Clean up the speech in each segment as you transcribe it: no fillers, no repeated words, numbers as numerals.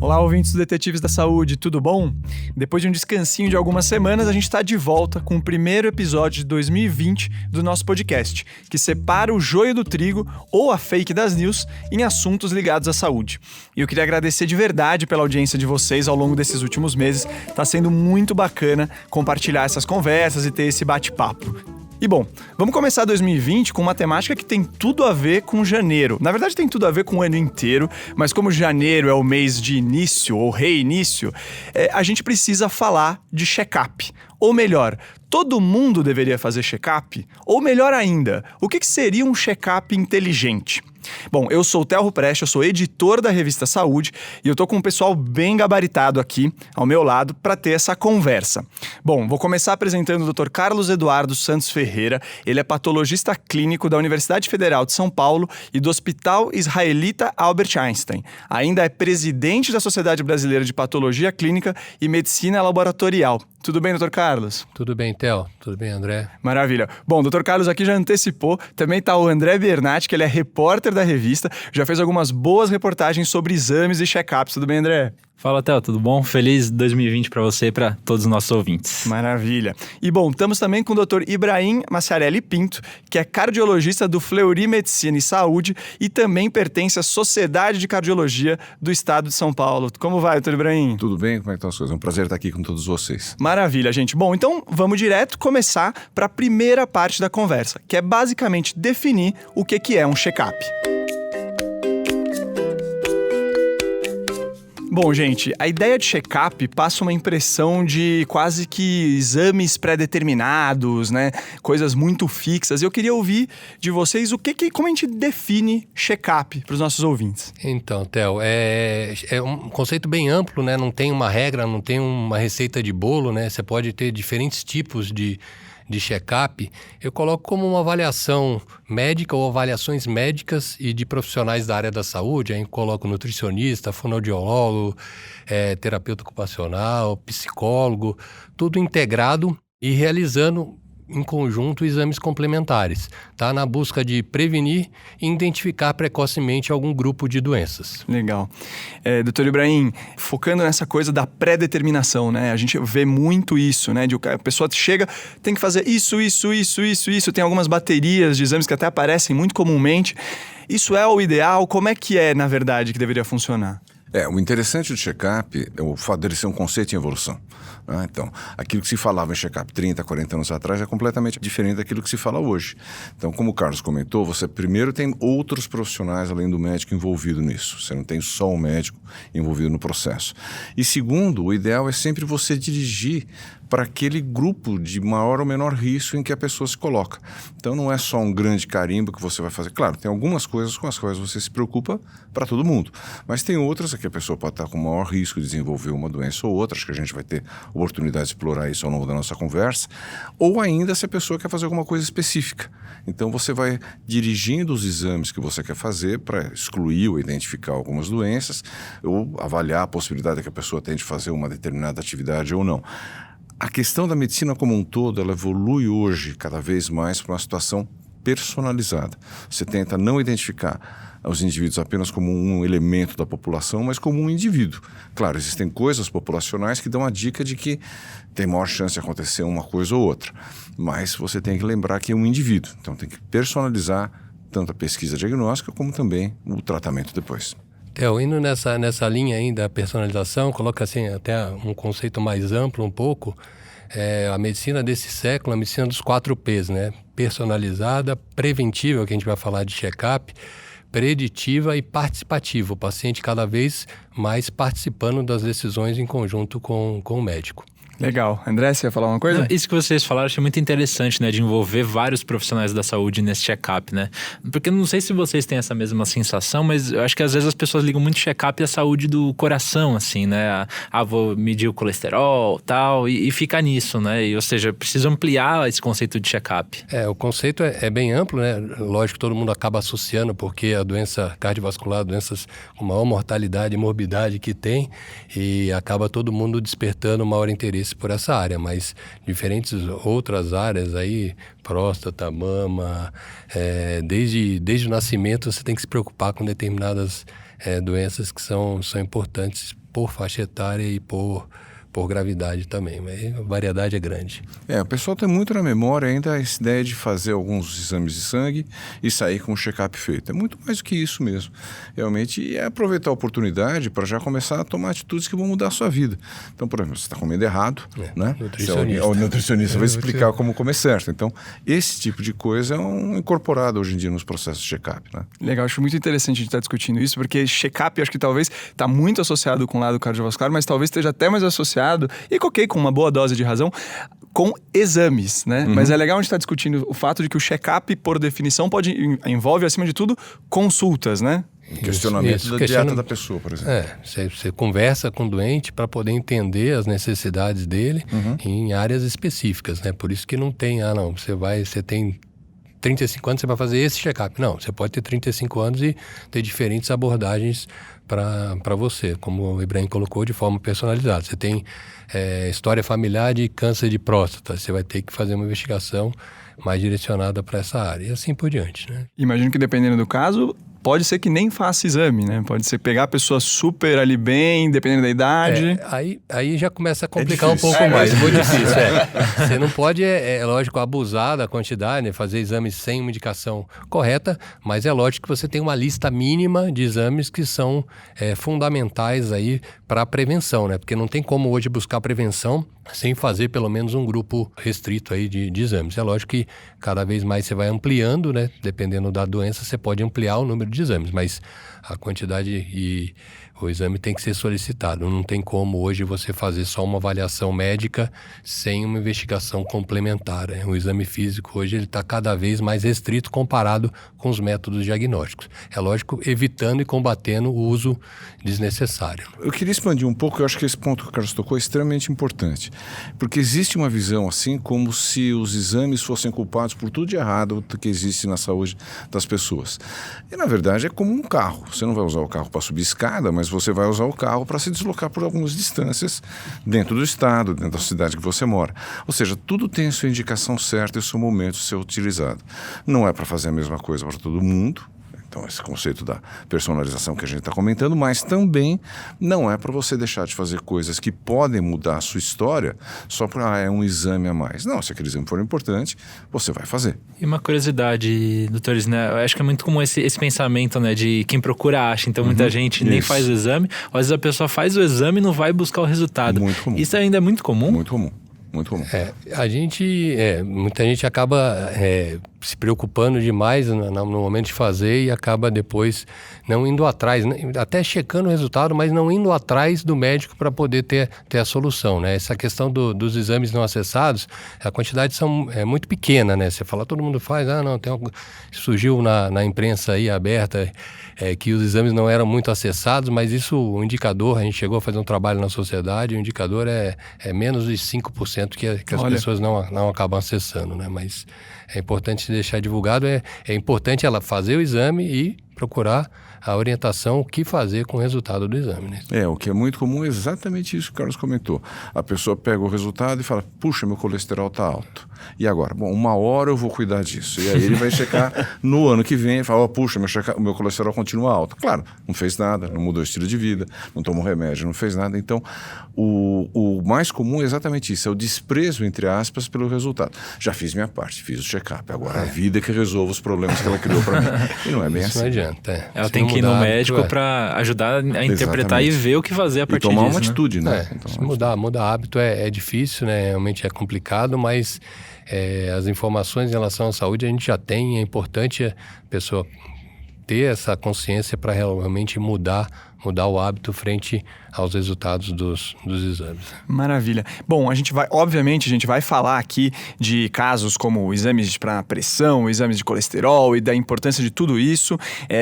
Olá, ouvintes do Detetives da Saúde, tudo bom? Depois de um descansinho de algumas semanas, a gente está de volta com o primeiro episódio de 2020 do nosso podcast, que separa o joio do trigo ou a fake das news em assuntos ligados à saúde. E eu queria agradecer de verdade pela audiência de vocês ao longo desses últimos meses. Está sendo muito bacana compartilhar essas conversas e ter esse bate-papo. E bom, vamos começar 2020 com uma temática que tem tudo a ver com janeiro. Na verdade tem tudo a ver com o ano inteiro, mas como janeiro é o mês de início ou reinício, a gente precisa falar de check-up. Ou melhor, todo mundo deveria fazer check-up? Ou melhor ainda, o que seria um check-up inteligente? Bom, eu sou o Theo Ruprecht, eu sou editor da revista Saúde e eu tô com um pessoal bem gabaritado aqui ao meu lado para ter essa conversa. Bom, vou começar apresentando o Dr. Carlos Eduardo Santos Ferreira. Ele é patologista clínico da Universidade Federal de São Paulo e do Hospital Israelita Albert Einstein. Ainda é presidente da Sociedade Brasileira de Patologia Clínica e Medicina Laboratorial. Tudo bem, Dr. Carlos? Tudo bem, Theo. Tudo bem, André? Maravilha. Bom, o Dr. Carlos aqui já antecipou. Também está o André Bernatti, que ele é repórter da revista. Já fez algumas boas reportagens sobre exames e check-ups. Tudo bem, André? Fala, Theo, tudo bom? Feliz 2020 para você e para todos os nossos ouvintes. Maravilha. E bom, estamos também com o Dr. Ibrahim Maciarelli Pinto, que é cardiologista do Fleury Medicina e Saúde e também pertence à Sociedade de Cardiologia do Estado de São Paulo. Como vai, Dr. Ibrahim? Tudo bem? Como é que estão as coisas? É um prazer estar aqui com todos vocês. Maravilha, gente. Bom, então vamos direto começar para a primeira parte da conversa, que é basicamente definir o que é um check-up. Bom, gente, a ideia de check-up passa uma impressão de quase que exames pré-determinados, né? Coisas muito fixas. Eu queria ouvir de vocês como a gente define check-up para os nossos ouvintes. Então, Theo, é um conceito bem amplo, né? Não tem uma regra, não tem uma receita de bolo, né? Você pode ter diferentes tipos de check-up. Eu coloco como uma avaliação médica ou avaliações médicas e de profissionais da área da saúde. Aí eu coloco nutricionista, fonoaudiólogo, terapeuta ocupacional, psicólogo, tudo integrado e realizando em conjunto exames complementares, tá? Na busca de prevenir e identificar precocemente algum grupo de doenças. Legal. Doutor Ibrahim, focando nessa coisa da pré-determinação, né? A gente vê muito isso, né? A pessoa chega, tem que fazer isso. Tem algumas baterias de exames que até aparecem muito comumente. Isso é o ideal? Como é que na verdade, que deveria funcionar? O interessante do check-up é o fato dele ser um conceito em evolução. Né? Então, aquilo que se falava em check-up 30, 40 anos atrás é completamente diferente daquilo que se fala hoje. Então, como o Carlos comentou, você primeiro tem outros profissionais além do médico envolvido nisso. Você não tem só o médico envolvido no processo. E segundo, o ideal é sempre você dirigir para aquele grupo de maior ou menor risco em que a pessoa se coloca. Então não é só um grande carimbo que você vai fazer. Claro, tem algumas coisas com as quais você se preocupa para todo mundo, mas tem outras que a pessoa pode estar com maior risco de desenvolver uma doença ou outra. Acho que a gente vai ter oportunidade de explorar isso ao longo da nossa conversa. Ou ainda se a pessoa quer fazer alguma coisa específica. Então você vai dirigindo os exames que você quer fazer para excluir ou identificar algumas doenças ou avaliar a possibilidade que a pessoa tem de fazer uma determinada atividade ou não. A questão da medicina como um todo, ela evolui hoje cada vez mais para uma situação personalizada. Você tenta não identificar os indivíduos apenas como um elemento da população, mas como um indivíduo. Claro, existem coisas populacionais que dão a dica de que tem maior chance de acontecer uma coisa ou outra, mas você tem que lembrar que é um indivíduo. Então tem que personalizar tanto a pesquisa diagnóstica como também o tratamento depois. Theo, indo nessa linha aí da personalização, coloca assim até um conceito mais amplo um pouco, a medicina desse século, a medicina dos 4 P's, né? Personalizada, preventiva, que a gente vai falar de check-up, preditiva e participativa. O paciente cada vez mais participando das decisões em conjunto com o médico. Legal. André, você ia falar uma coisa? Isso que vocês falaram, eu achei muito interessante, né? De envolver vários profissionais da saúde nesse check-up, né? Porque não sei se vocês têm essa mesma sensação, mas eu acho que às vezes as pessoas ligam muito check-up à saúde do coração, assim, né? Vou medir o colesterol, tal, e fica nisso, né? Ou seja, preciso ampliar esse conceito de check-up. O conceito é bem amplo, né? Lógico que todo mundo acaba associando, porque a doença cardiovascular, doenças com maior mortalidade e morbidade que tem, e acaba todo mundo despertando maior interesse por essa área, mas diferentes outras áreas aí, próstata, mama, desde o nascimento você tem que se preocupar com determinadas doenças que são importantes por faixa etária e por gravidade também, mas a variedade é grande. O pessoal tem muito na memória ainda essa ideia de fazer alguns exames de sangue e sair com o check-up feito. É muito mais do que isso mesmo. Realmente é aproveitar a oportunidade para já começar a tomar atitudes que vão mudar a sua vida. Então, por exemplo, você está comendo errado, né? O nutricionista vai explicar como comer certo. Então, esse tipo de coisa é incorporado hoje em dia nos processos de check-up, né? Legal, acho muito interessante a gente estar discutindo isso, porque check-up acho que talvez está muito associado com o lado cardiovascular, mas talvez esteja até mais associado, e com uma boa dose de razão, com exames, né? Mas é legal a gente estar discutindo o fato de que o check-up, por definição, envolve, acima de tudo, consultas, né? Questionamento da dieta da pessoa, por exemplo. Você conversa com o doente para poder entender as necessidades dele em áreas específicas, né? Por isso que não tem, você tem 35 anos, você vai fazer esse check-up. Não, você pode ter 35 anos e ter diferentes abordagens para você, como o Ibrahim colocou, de forma personalizada. Você tem história familiar de câncer de próstata, você vai ter que fazer uma investigação mais direcionada para essa área e assim por diante, né? Imagino que dependendo do caso, pode ser que nem faça exame, né? Pode ser pegar a pessoa super ali bem, dependendo da idade. Aí já começa a complicar um pouco mais. É muito difícil, Você não pode, lógico, abusar da quantidade, né? Fazer exames sem uma indicação correta, mas é lógico que você tem uma lista mínima de exames que são fundamentais aí para a prevenção, né? Porque não tem como hoje buscar prevenção sem fazer pelo menos um grupo restrito aí de exames. É lógico que cada vez mais você vai ampliando, né? Dependendo da doença, você pode ampliar o número de exames, mas a quantidade e o exame tem que ser solicitado. Não tem como hoje você fazer só uma avaliação médica sem uma investigação complementar, né? O exame físico hoje ele está cada vez mais restrito comparado com os métodos diagnósticos. É lógico, evitando e combatendo o uso desnecessário. Eu queria expandir um pouco, eu acho que esse ponto que o Carlos tocou é extremamente importante, porque existe uma visão assim como se os exames fossem culpados por tudo de errado que existe na saúde das pessoas. E na verdade é como um carro. Você não vai usar o carro para subir escada, mas você vai usar o carro para se deslocar por algumas distâncias dentro do estado, dentro da cidade que você mora. Ou seja, tudo tem a sua indicação certa e o seu momento de ser utilizado. Não é para fazer a mesma coisa para todo mundo. Então, esse conceito da personalização que a gente está comentando, mas também não é para você deixar de fazer coisas que podem mudar a sua história só para um exame a mais. Não, se aquele exame for importante, você vai fazer. E uma curiosidade, doutores, né? Eu acho que é muito comum esse pensamento, né? De quem procura acha. Então, muita gente nem faz o exame. Às vezes a pessoa faz o exame e não vai buscar o resultado. Muito comum. Isso ainda é muito comum? Muito comum. Muito comum. Muita gente acaba se preocupando demais no momento de fazer e acaba depois não indo atrás, né? Até checando o resultado, mas não indo atrás do médico para poder ter a solução, né? Essa questão dos exames não acessados, a quantidade é muito pequena, né? Você fala, todo mundo faz, surgiu na imprensa aí aberta que os exames não eram muito acessados, mas isso, o indicador, a gente chegou a fazer um trabalho na sociedade, o indicador é menos de 5% que as pessoas não acabam acessando, né? Mas é importante deixar divulgado, é importante ela fazer o exame e procurar a orientação, o que fazer com o resultado do exame, né? O que é muito comum é exatamente isso que o Carlos comentou. A pessoa pega o resultado e fala, puxa, meu colesterol está alto. E agora? Bom, 1 hora eu vou cuidar disso. E aí ele vai checar no ano que vem e fala, puxa, meu colesterol continua alto. Claro, não fez nada, não mudou o estilo de vida, não tomou remédio, não fez nada. Então, o mais comum é exatamente isso, é o desprezo, entre aspas, pelo resultado. Já fiz minha parte, fiz o check-up. Agora a vida é que resolve os problemas que ela criou para mim. E não é bem assim. Não adianta. Ela tem que ir no médico para ajudar a interpretar e ver o que fazer a partir disso. E tomar uma atitude, né? Então, mudar hábito é difícil, né? Realmente é complicado, mas as informações em relação à saúde a gente já tem. É importante a pessoa ter essa consciência para realmente mudar o hábito frente aos resultados dos exames. Maravilha. Bom, obviamente a gente vai falar aqui de casos como exames para pressão, exames de colesterol e da importância de tudo isso,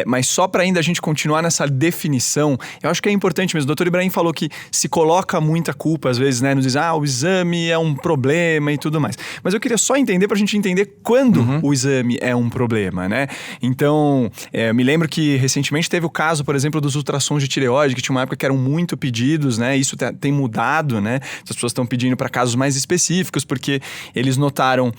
mas só para ainda a gente continuar nessa definição, eu acho que é importante mesmo. O Dr. Ibrahim falou que se coloca muita culpa às vezes, né? Nos diz, o exame é um problema e tudo mais. Mas eu queria só entender para a gente entender quando o exame é um problema, né? Então, me lembro que recentemente teve o caso, por exemplo, dos ultrassons de tireoide, que tinha uma época que eram muito pedidos, né? Isso tem mudado, né? As pessoas estão pedindo para casos mais específicos, porque eles notaram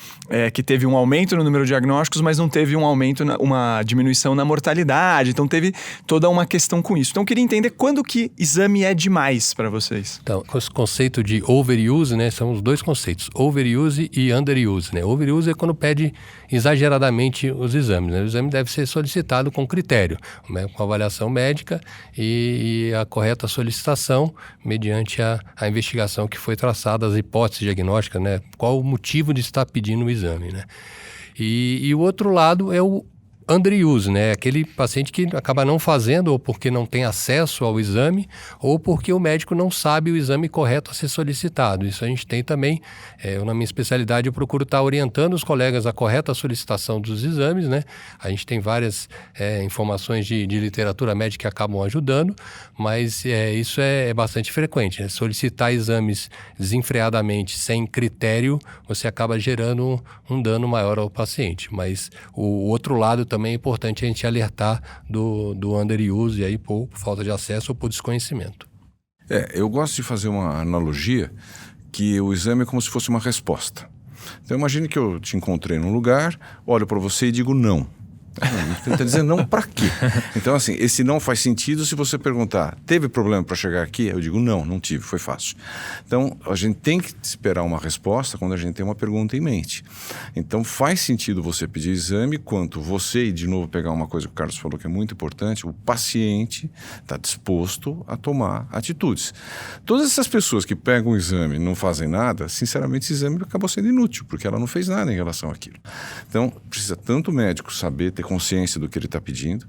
que teve um aumento no número de diagnósticos, mas não teve um aumento, uma diminuição na mortalidade. Então teve toda uma questão com isso. Então eu queria entender quando que exame é demais para vocês. Então, esse conceito de overuse, né? São os dois conceitos, overuse e underuse, né? Overuse é quando pede exageradamente os exames, né? O exame deve ser solicitado com critério, né? Com avaliação médica e a correta solicitação mediante a investigação que foi traçada, as hipóteses diagnósticas, né? Qual o motivo de estar pedindo o exame, né? E o outro lado é o underuse, né? Aquele paciente que acaba não fazendo ou porque não tem acesso ao exame ou porque o médico não sabe o exame correto a ser solicitado. Isso a gente tem também. Eu, na minha especialidade, eu procuro estar orientando os colegas a correta solicitação dos exames, né? A gente tem várias informações de literatura médica que acabam ajudando, mas isso é bastante frequente, né? Solicitar exames desenfreadamente, sem critério, você acaba gerando um dano maior ao paciente. Mas o outro lado também é importante a gente alertar do underuse aí por falta de acesso ou por desconhecimento. Eu gosto de fazer uma analogia que o exame é como se fosse uma resposta. Então imagine que eu te encontrei num lugar, olho para você e digo não. Tenta dizer não para quê? Então assim, esse não faz sentido se você perguntar, teve problema para chegar aqui? Eu digo não tive, foi fácil. Então a gente tem que esperar uma resposta quando a gente tem uma pergunta em mente. Então faz sentido você pedir exame quanto você, e de novo pegar uma coisa que o Carlos falou que é muito importante, o paciente está disposto a tomar atitudes. Todas essas pessoas que pegam o exame e não fazem nada, sinceramente esse exame acabou sendo inútil, porque ela não fez nada em relação àquilo. Então precisa tanto o médico saber, ter consciência do que ele está pedindo,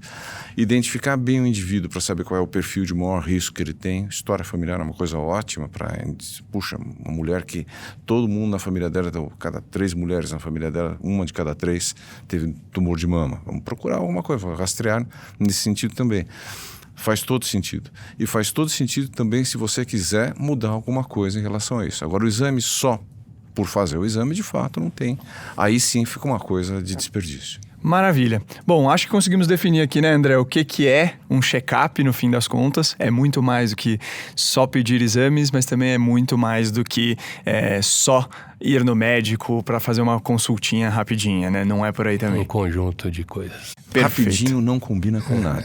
identificar bem o indivíduo para saber qual é o perfil de maior risco que ele tem. História familiar é uma coisa ótima para... Puxa, uma mulher que todo mundo na família dela, cada 3 mulheres na família dela, uma de cada 3 teve tumor de mama. Vamos procurar alguma coisa, rastrear nesse sentido também. Faz todo sentido. E faz todo sentido também se você quiser mudar alguma coisa em relação a isso. Agora, o exame só por fazer o exame, de fato, não tem. Aí sim fica uma coisa de desperdício. Maravilha. Bom, acho que conseguimos definir aqui, né, André, o que é um check-up no fim das contas. É muito mais do que só pedir exames, mas também é muito mais do que só ir no médico para fazer uma consultinha rapidinha, né? Não é por aí também. Um conjunto de coisas. Perfeito. Rapidinho não combina com nada.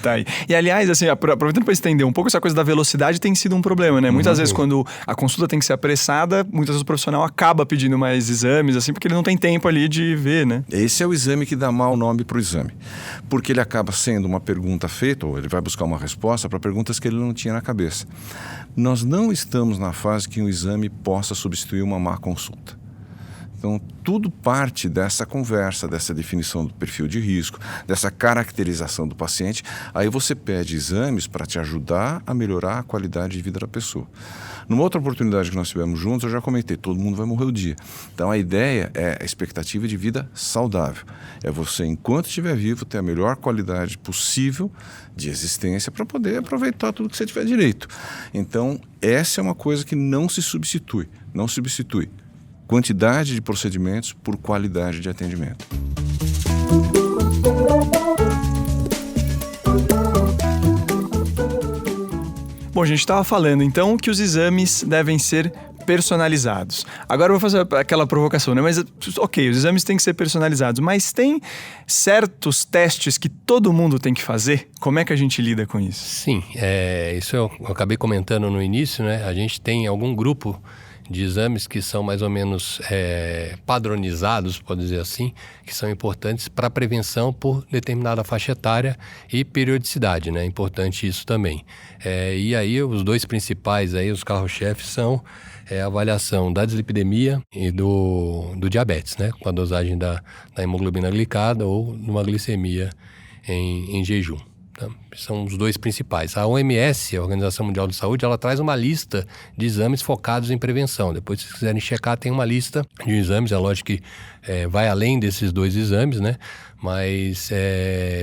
Tá aí. E aliás, assim, aproveitando para estender um pouco, essa coisa da velocidade tem sido um problema, né? Muitas vezes quando a consulta tem que ser apressada, muitas vezes o profissional acaba pedindo mais exames, assim, porque ele não tem tempo ali de ver, né? Esse é o exame que dá mau nome para o exame. Porque ele acaba sendo uma pergunta feita, ou ele vai buscar uma resposta para perguntas que ele não tinha na cabeça. Nós não estamos na fase que um exame possa substituir uma má consulta. Então, tudo parte dessa conversa, dessa definição do perfil de risco, dessa caracterização do paciente. Aí você pede exames para te ajudar a melhorar a qualidade de vida da pessoa. Numa outra oportunidade que nós tivemos juntos, eu já comentei, todo mundo vai morrer o dia. Então, a ideia é a expectativa de vida saudável. É você, enquanto estiver vivo, ter a melhor qualidade possível de existência para poder aproveitar tudo que você tiver direito. Então, essa é uma coisa que não se substitui. Não substitui quantidade de procedimentos por qualidade de atendimento. Bom, a gente estava falando então que os exames devem ser personalizados. Agora eu vou fazer aquela provocação, né? Mas, ok, os exames têm que ser personalizados, mas tem certos testes que todo mundo tem que fazer? Como é que a gente lida com isso? Sim, isso eu acabei comentando no início, né? A gente tem algum grupo de exames que são mais ou menos padronizados, pode dizer assim, que são importantes para a prevenção por determinada faixa etária e periodicidade, né? É importante isso também. E aí os dois principais, aí, os carro-chefes, são a avaliação da dislipidemia e do diabetes, né? Com a dosagem da hemoglobina glicada ou numa glicemia em jejum. São os dois principais. A OMS, a Organização Mundial de Saúde, ela traz uma lista de exames focados em prevenção. Depois, se vocês quiserem checar, tem uma lista de exames. É lógico que vai além desses 2 exames, né? Mas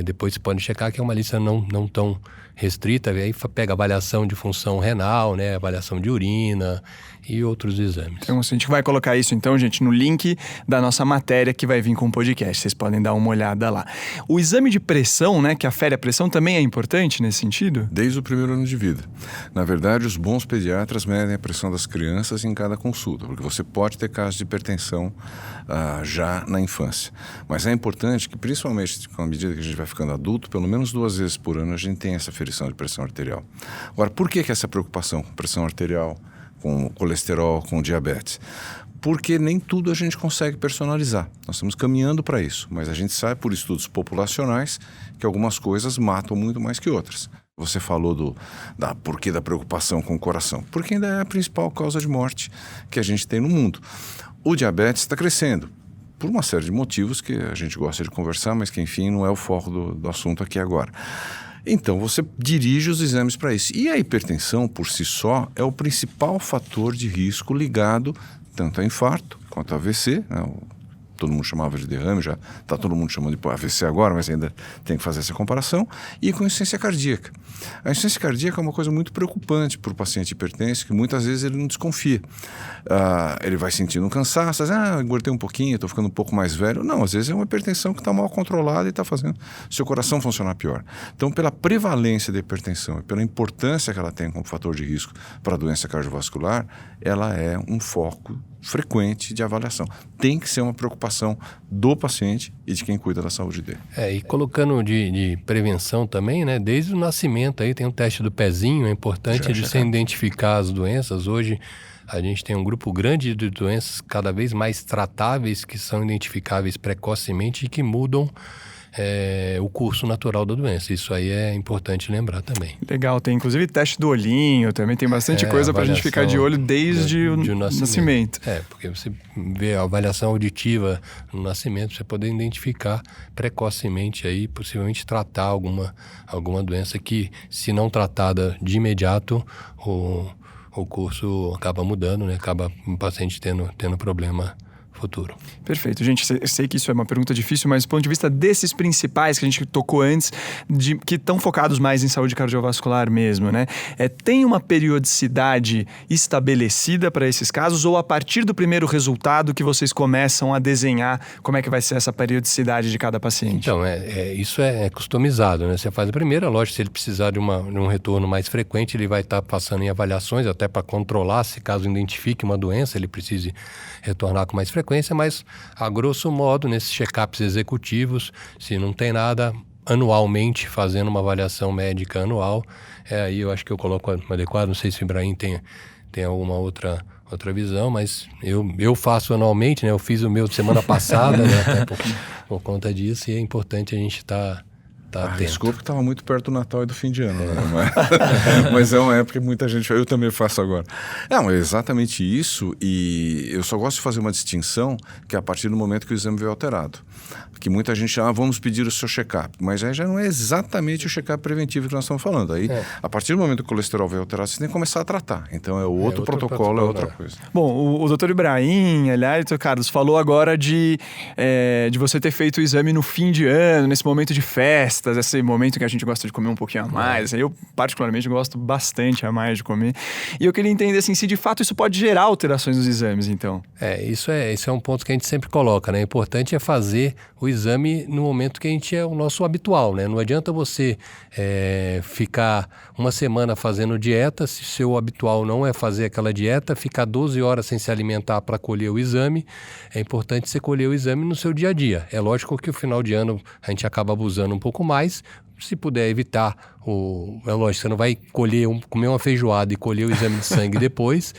depois você pode checar que é uma lista não tão restrita, aí pega avaliação de função renal, né? Avaliação de urina e outros exames. Então, a gente vai colocar isso, então, gente, no link da nossa matéria que vai vir com o podcast. Vocês podem dar uma olhada lá. O exame de pressão, né, que afere a pressão, também é importante nesse sentido? Desde o primeiro ano de vida. Na verdade, os bons pediatras medem a pressão das crianças em cada consulta, porque você pode ter casos de hipertensão já na infância. Mas é importante que, principalmente com a medida que a gente vai ficando adulto, pelo menos 2 vezes por ano a gente tem essa aferição de pressão arterial. Agora, por que essa preocupação com pressão arterial, com colesterol, com diabetes? Porque nem tudo a gente consegue personalizar. Nós estamos caminhando para isso, mas a gente sabe por estudos populacionais que algumas coisas matam muito mais que outras. Você falou porquê da preocupação com o coração, porque ainda é a principal causa de morte que a gente tem no mundo. O diabetes está crescendo, por uma série de motivos que a gente gosta de conversar, mas que, enfim, não é o foco do assunto aqui agora. Então, você dirige os exames para isso. E a hipertensão, por si só, é o principal fator de risco ligado tanto a infarto quanto a AVC, né? Todo mundo chamava de derrame, já está todo mundo chamando de AVC agora, mas ainda tem que fazer essa comparação, e com insuficiência cardíaca. A insuficiência cardíaca é uma coisa muito preocupante para o paciente hipertenso, que muitas vezes ele não desconfia. Ele vai sentindo um cansaço, engordei um pouquinho, estou ficando um pouco mais velho. Não, às vezes é uma hipertensão que está mal controlada e está fazendo seu coração funcionar pior. Então, pela prevalência da hipertensão e pela importância que ela tem como fator de risco para a doença cardiovascular, ela é um foco frequente de avaliação. Tem que ser uma preocupação do paciente e de quem cuida da saúde dele. E colocando de prevenção também, né? Desde o nascimento aí tem um teste do pezinho, é importante de você identificar as doenças. Hoje a gente tem um grupo grande de doenças cada vez mais tratáveis que são identificáveis precocemente e que mudam o curso natural da doença. Isso aí é importante lembrar também. Legal, tem inclusive teste do olhinho, também tem bastante coisa para a gente ficar de olho desde o nascimento. Porque você vê a avaliação auditiva no nascimento, você poder identificar precocemente aí, possivelmente tratar alguma doença que, se não tratada de imediato, o curso acaba mudando, né? Acaba o paciente tendo problema futuro. Perfeito. Gente, eu sei que isso é uma pergunta difícil, mas do ponto de vista desses principais que a gente tocou antes, que estão focados mais em saúde cardiovascular mesmo, né? Tem uma periodicidade estabelecida para esses casos ou a partir do primeiro resultado que vocês começam a desenhar como é que vai ser essa periodicidade de cada paciente? Então, isso é customizado, né? Você faz a primeira, lógico, se ele precisar de um retorno mais frequente, ele vai estar passando em avaliações, até para controlar, se caso identifique uma doença, ele precise retornar com mais frequência, mas a grosso modo, nesses check-ups executivos, se não tem nada, anualmente, fazendo uma avaliação médica anual, aí eu acho que eu coloco adequado. Não sei se o Ibrahim tem alguma outra visão, mas eu faço anualmente, né? Eu fiz o meu semana passada, né? Até por conta disso, e é importante a gente estar atento. Desculpa que estava muito perto do Natal e do fim de ano, né? Mas é uma época que muita gente... Eu também faço agora. É exatamente isso, e eu só gosto de fazer uma distinção que é a partir do momento que o exame veio alterado. Porque muita gente vamos pedir o seu check-up, mas aí já não é exatamente o check-up preventivo que nós estamos falando. Aí, a partir do momento que o colesterol veio alterado, você tem que começar a tratar. Então, é outro protocolo, é outra coisa. Bom, o Dr. Ibrahim, aliás, Dr. Carlos, falou agora de você ter feito o exame no fim de ano, nesse momento de festas, esse momento que a gente gosta de comer um pouquinho a mais. Eu, particularmente, gosto bastante a mais de comer. E eu queria entender, assim, se de fato isso pode gerar alterações nos exames, então. Isso é um ponto que a gente sempre coloca, né? O importante é fazer o exame no momento que a gente é o nosso habitual, né? Não adianta você ficar uma semana fazendo dieta, se seu habitual não é fazer aquela dieta, ficar 12 horas sem se alimentar para colher o exame. É importante você colher o exame no seu dia a dia. É lógico que no final de ano a gente acaba abusando um pouco mais. Se puder evitar, é lógico, você não vai comer uma feijoada e colher o exame de sangue depois,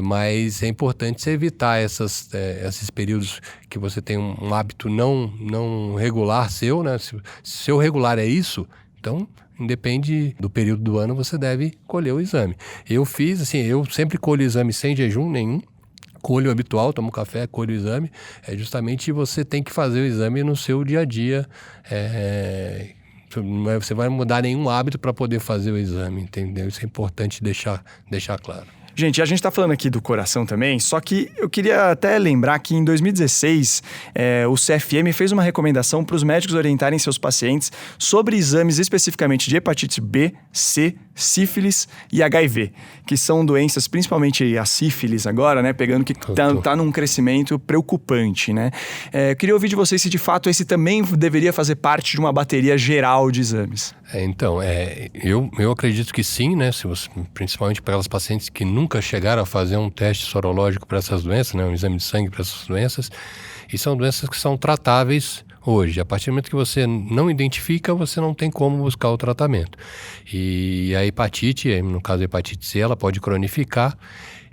mas é importante você evitar esses períodos que você tem um hábito não regular seu, né? Se seu regular é isso, então, independe do período do ano, você deve colher o exame. Eu sempre colho o exame sem jejum nenhum. Colho habitual, tomo café, colho o exame. Justamente você tem que fazer o exame no seu dia a dia. Você vai mudar nenhum hábito para poder fazer o exame, entendeu? Isso é importante deixar claro. Gente, a gente está falando aqui do coração também, só que eu queria até lembrar que em 2016 o CFM fez uma recomendação para os médicos orientarem seus pacientes sobre exames especificamente de hepatite B, C, sífilis e HIV, que são doenças, principalmente a sífilis agora, né, pegando que tá num crescimento preocupante, né? Eu queria ouvir de vocês se de fato esse também deveria fazer parte de uma bateria geral de exames. Eu acredito que sim, né? Principalmente para aquelas pacientes que nunca chegaram a fazer um teste sorológico para essas doenças, né? Um exame de sangue para essas doenças, e são doenças que são tratáveis hoje. A partir do momento que você não identifica, você não tem como buscar o tratamento. E a hepatite, no caso a hepatite C, ela pode cronificar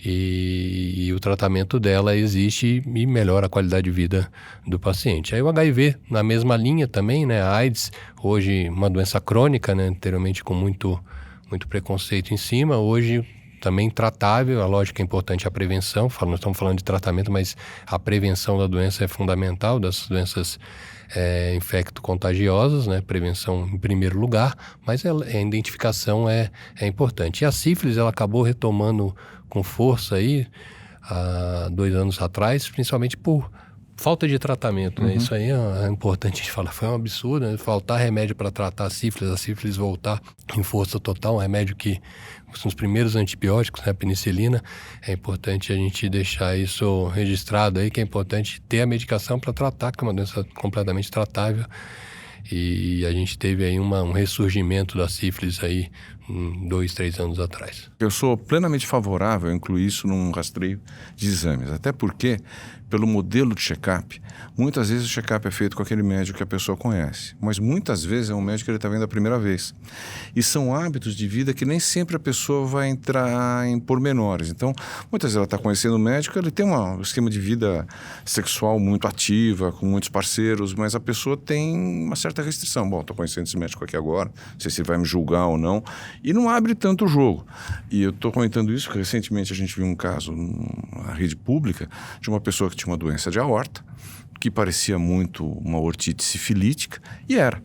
e o tratamento dela existe e melhora a qualidade de vida do paciente. Aí o HIV, na mesma linha também, né? A AIDS, hoje uma doença crônica, né? Anteriormente com muito preconceito em cima, hoje também tratável. A lógica é importante a prevenção, nós estamos falando de tratamento, mas a prevenção da doença é fundamental, dessas doenças infecto-contagiosas, né? Prevenção em primeiro lugar, mas a identificação é importante. E a sífilis, ela acabou retomando com força aí, há 2 anos atrás, principalmente por falta de tratamento, né? Isso aí é importante a gente falar. Foi um absurdo, né? Faltar remédio para tratar a sífilis voltar em força total, um remédio que são os primeiros antibióticos, né? A penicilina. É importante a gente deixar isso registrado aí, que é importante ter a medicação para tratar, que é uma doença completamente tratável. E a gente teve aí um ressurgimento da sífilis aí 2, 3 anos atrás. Eu sou plenamente favorável a incluir isso num rastreio de exames, até porque, pelo modelo de check-up, muitas vezes o check-up é feito com aquele médico que a pessoa conhece, mas muitas vezes é um médico que ele está vendo a primeira vez. E são hábitos de vida que nem sempre a pessoa vai entrar em pormenores. Então, muitas vezes ela está conhecendo o médico, ele tem um esquema de vida sexual muito ativa, com muitos parceiros, mas a pessoa tem uma certa restrição. Bom, estou conhecendo esse médico aqui agora, não sei se ele vai me julgar ou não. E não abre tanto o jogo. E eu estou comentando isso porque recentemente a gente viu um caso na rede pública de uma pessoa que tinha uma doença de aorta, que parecia muito uma ortite sifilítica, e era.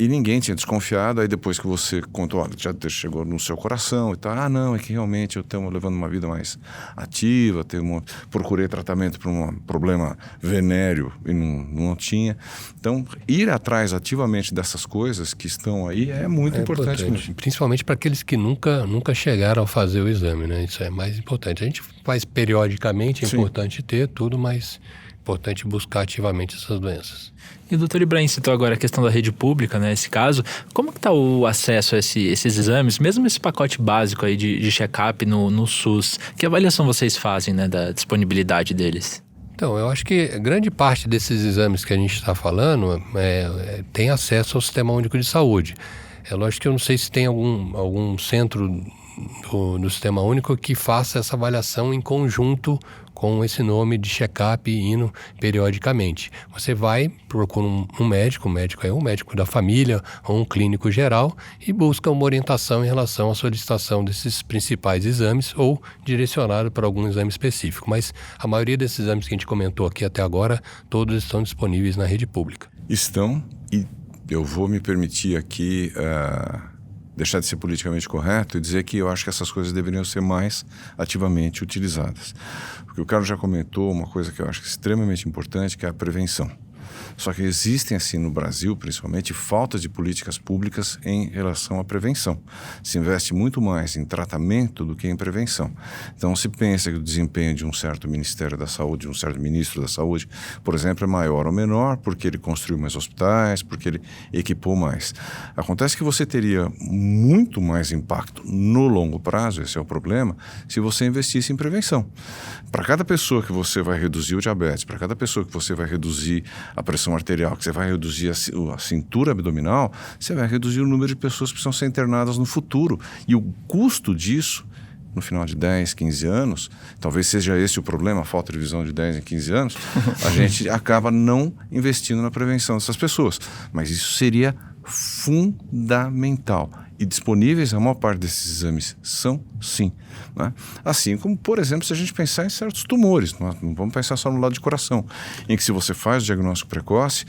E ninguém tinha desconfiado. Aí depois que você contou, olha, já chegou no seu coração e tal, não, é que realmente eu estou levando uma vida mais ativa, procurei tratamento para um problema venéreo e não tinha. Então, ir atrás ativamente dessas coisas que estão aí é muito importante. Principalmente para aqueles que nunca chegaram a fazer o exame, né? Isso é mais importante. A gente faz periodicamente, é importante ter tudo, mas é importante buscar ativamente essas doenças. E o doutor Ibrahim citou agora a questão da rede pública, né? Esse caso, como que está o acesso a esses exames, mesmo esse pacote básico aí de check-up no SUS? Que avaliação vocês fazem, né, da disponibilidade deles? Então, eu acho que grande parte desses exames que a gente está falando tem acesso ao Sistema Único de Saúde. É lógico que eu não sei se tem algum centro do Sistema Único que faça essa avaliação em conjunto com esse nome de check-up indo periodicamente. Você vai, procura um médico, o médico é um médico da família ou um clínico geral e busca uma orientação em relação à solicitação desses principais exames ou direcionado para algum exame específico. Mas a maioria desses exames que a gente comentou aqui até agora, todos estão disponíveis na rede pública. Estão, e eu vou me permitir aqui deixar de ser politicamente correto e dizer que eu acho que essas coisas deveriam ser mais ativamente utilizadas. Porque o Carlos já comentou uma coisa que eu acho extremamente importante, que é a prevenção. Só que existem, assim, no Brasil, principalmente, faltas de políticas públicas em relação à prevenção. Se investe muito mais em tratamento do que em prevenção. Então, se pensa que o desempenho de um certo Ministério da Saúde, de um certo Ministro da Saúde, por exemplo, é maior ou menor porque ele construiu mais hospitais, porque ele equipou mais. Acontece que você teria muito mais impacto no longo prazo, esse é o problema, se você investisse em prevenção. Para cada pessoa que você vai reduzir o diabetes, para cada pessoa que você vai reduzir a pressão arterial, que você vai reduzir a cintura abdominal, você vai reduzir o número de pessoas que precisam ser internadas no futuro. E o custo disso, no final de 10, 15 anos, talvez seja esse o problema, a falta de visão de 10 em 15 anos, a gente acaba não investindo na prevenção dessas pessoas. Mas isso seria fundamental. e disponíveis, a maior parte desses exames são, sim. Né? Assim como, por exemplo, se a gente pensar em certos tumores, não vamos pensar só no lado de coração, em que se você faz o diagnóstico precoce,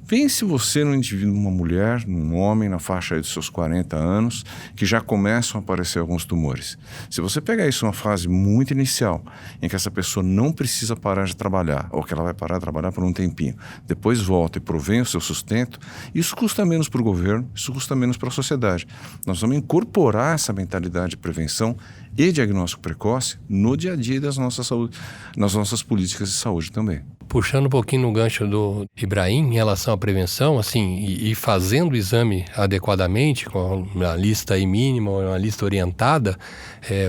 pense você num indivíduo, numa mulher, num homem na faixa aí dos seus 40 anos, que já começam a aparecer alguns tumores. Se você pegar isso numa fase muito inicial, em que essa pessoa não precisa parar de trabalhar, ou que ela vai parar de trabalhar por um tempinho, depois volta e provém o seu sustento, isso custa menos para o governo, isso custa menos para a sociedade. Nós vamos incorporar essa mentalidade de prevenção e diagnóstico precoce no dia a dia das nossas saúde, nas nossas políticas de saúde também. Puxando um pouquinho no gancho do Ibrahim em relação à prevenção, assim, e fazendo o exame adequadamente, com uma lista aí mínima, uma lista orientada,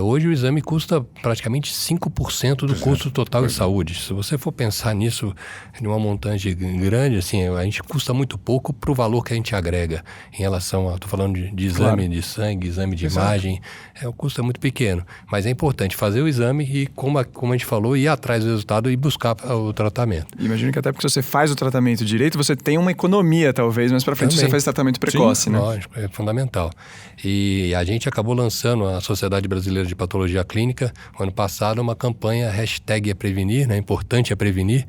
hoje o exame custa praticamente 5% do custo total de saúde. Se você for pensar nisso de uma montante grande, assim, a gente custa muito pouco para o valor que a gente agrega em relação a, estou falando de exame de sangue, exame de imagem, o custo é muito pequeno, mas é importante fazer o exame e, como a gente falou, ir atrás do resultado e buscar o tratamento. Imagino que até porque se você faz o tratamento direito, você tem uma economia, talvez, mas para frente você faz tratamento precoce, sim, né? Lógico, é fundamental. E a gente acabou lançando, a Sociedade Brasileira de Patologia Clínica, no ano passado, uma campanha #EPrevenir, né? Importante é prevenir,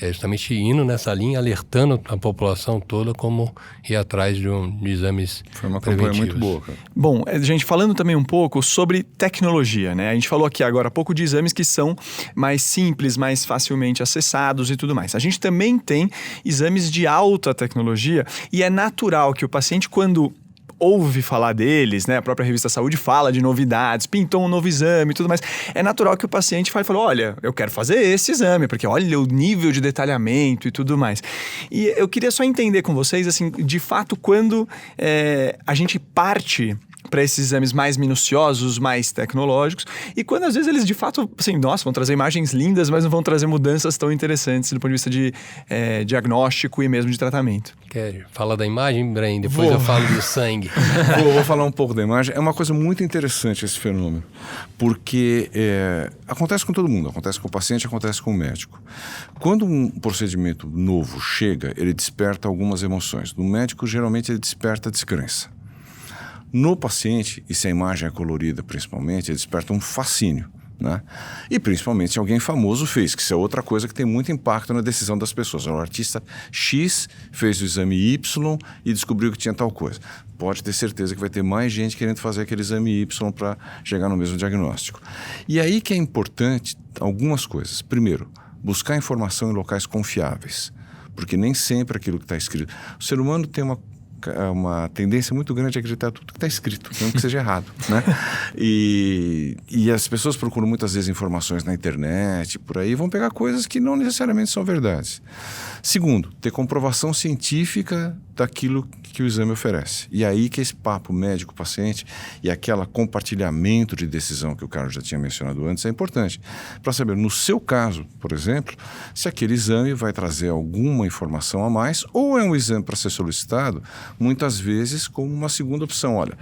justamente indo nessa linha, alertando a população toda como ir atrás de exames preventivos. Foi uma campanha muito boa, cara. Bom, gente, falando também um pouco sobre tecnologia, né? A gente falou aqui agora há pouco de exames que são mais simples, mais facilmente acessados e tudo mais. A gente também tem exames de alta tecnologia e é natural que o paciente, quando ouve falar deles, né? A própria revista Saúde fala de novidades, pintou um novo exame e tudo mais. É natural que o paciente fale, olha, eu quero fazer esse exame, porque olha o nível de detalhamento e tudo mais. E eu queria só entender com vocês, assim, de fato, quando a gente parte para esses exames mais minuciosos, mais tecnológicos, e quando às vezes eles de fato, assim, nossa, vão trazer imagens lindas, mas não vão trazer mudanças tão interessantes do ponto de vista de diagnóstico e mesmo de tratamento. Quer falar da imagem, Ibrahim? Depois eu falo do sangue. Vou falar um pouco da imagem. É uma coisa muito interessante esse fenômeno, porque acontece com todo mundo, acontece com o paciente, acontece com o médico. Quando um procedimento novo chega, ele desperta algumas emoções. No médico, geralmente, ele desperta descrença. No paciente, e se a imagem é colorida principalmente, ele desperta um fascínio, né? E principalmente se alguém famoso fez, que isso é outra coisa que tem muito impacto na decisão das pessoas. O artista X fez o exame Y e descobriu que tinha tal coisa. Pode ter certeza que vai ter mais gente querendo fazer aquele exame Y para chegar no mesmo diagnóstico. E aí que é importante algumas coisas. Primeiro, buscar informação em locais confiáveis, porque nem sempre aquilo que está escrito... O ser humano tem uma tendência muito grande a acreditar tudo que está escrito, mesmo que seja errado, né? E as pessoas procuram muitas vezes informações na internet, por aí, vão pegar coisas que não necessariamente são verdades. Segundo, ter comprovação científica daquilo que o exame oferece. E aí que esse papo médico-paciente e aquele compartilhamento de decisão que o Carlos já tinha mencionado antes é importante. Para saber, no seu caso, por exemplo, se aquele exame vai trazer alguma informação a mais ou é um exame para ser solicitado, muitas vezes como uma segunda opção. Olha,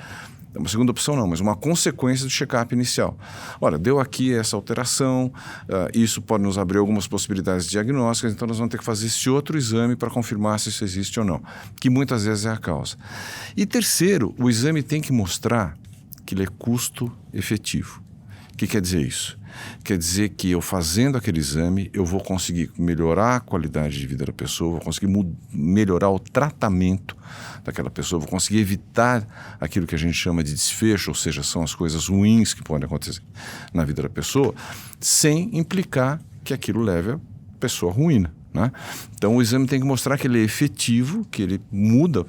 uma segunda opção não, mas uma consequência do check-up inicial. Olha, deu aqui essa alteração, isso pode nos abrir algumas possibilidades diagnósticas, então nós vamos ter que fazer esse outro exame para confirmar se isso existe ou não, que muitas vezes é a causa. E terceiro, o exame tem que mostrar que ele é custo efetivo. O que quer dizer isso? Quer dizer que eu fazendo aquele exame, eu vou conseguir melhorar a qualidade de vida da pessoa, vou conseguir melhorar o tratamento daquela pessoa, vou conseguir evitar aquilo que a gente chama de desfecho, ou seja, são as coisas ruins que podem acontecer na vida da pessoa, sem implicar que aquilo leve a pessoa à ruína, né? Então o exame tem que mostrar que ele é efetivo, que ele muda,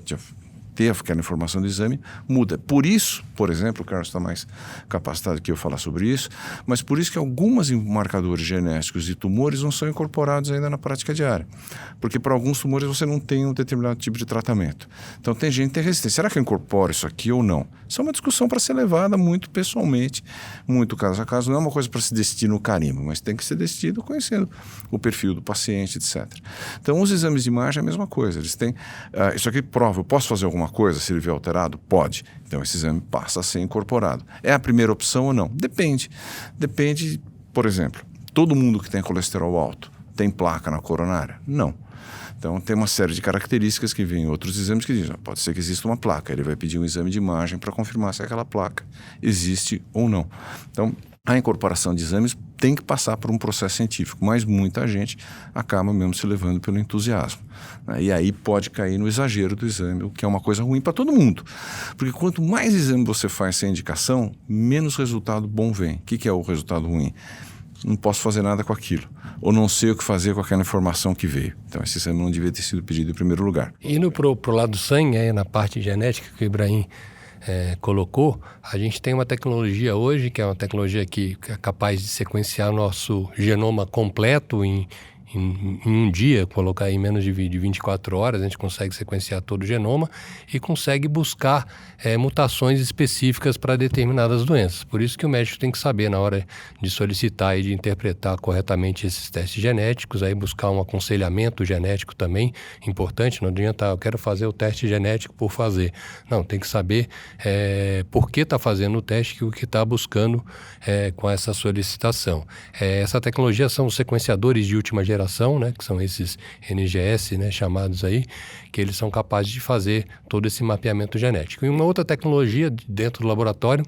ter aquela informação do exame, muda. Por isso, por exemplo, o Carlos está mais capacitado que eu falar sobre isso, mas por isso que alguns marcadores genéticos de tumores não são incorporados ainda na prática diária. Porque para alguns tumores você não tem um determinado tipo de tratamento. Então tem gente que tem resistência. Será que eu incorporo isso aqui ou não? Isso é uma discussão para ser levada muito pessoalmente, muito caso a caso. Não é uma coisa para se decidir no carimbo, mas tem que ser decidido conhecendo o perfil do paciente, etc. Então os exames de imagem é a mesma coisa. Eles têm... isso aqui prova, eu posso fazer alguma coisa se ele vier alterado? Pode. Então esse exame passa a ser incorporado. É a primeira opção ou não? Depende. Depende, por exemplo, todo mundo que tem colesterol alto tem placa na coronária? Não. Então, tem uma série de características que vêm em outros exames que dizem, pode ser que exista uma placa, ele vai pedir um exame de imagem para confirmar se aquela placa existe ou não. Então, a incorporação de exames tem que passar por um processo científico, mas muita gente acaba mesmo se levando pelo entusiasmo, né? E aí pode cair no exagero do exame, o que é uma coisa ruim para todo mundo. Porque quanto mais exame você faz sem indicação, menos resultado bom vem. O que é o resultado ruim? Não posso fazer nada com aquilo, ou não sei o que fazer com aquela informação que veio. Então esse exame não devia ter sido pedido em primeiro lugar. Indo pro lado do sangue, na parte genética que o Ibrahim colocou, a gente tem uma tecnologia hoje, que é uma tecnologia que é capaz de sequenciar nosso genoma completo em um dia, colocar em menos de 24 horas, a gente consegue sequenciar todo o genoma e consegue buscar mutações específicas para determinadas doenças. Por isso que o médico tem que saber, na hora de solicitar e de interpretar corretamente esses testes genéticos, aí buscar um aconselhamento genético também importante. Não adianta, eu quero fazer o teste genético por fazer. Não, tem que saber por que está fazendo o teste e o que está buscando com essa solicitação. Essa tecnologia são os sequenciadores de última geração, né, que são esses NGS, né, chamados aí, que eles são capazes de fazer todo esse mapeamento genético. E uma outra tecnologia dentro do laboratório,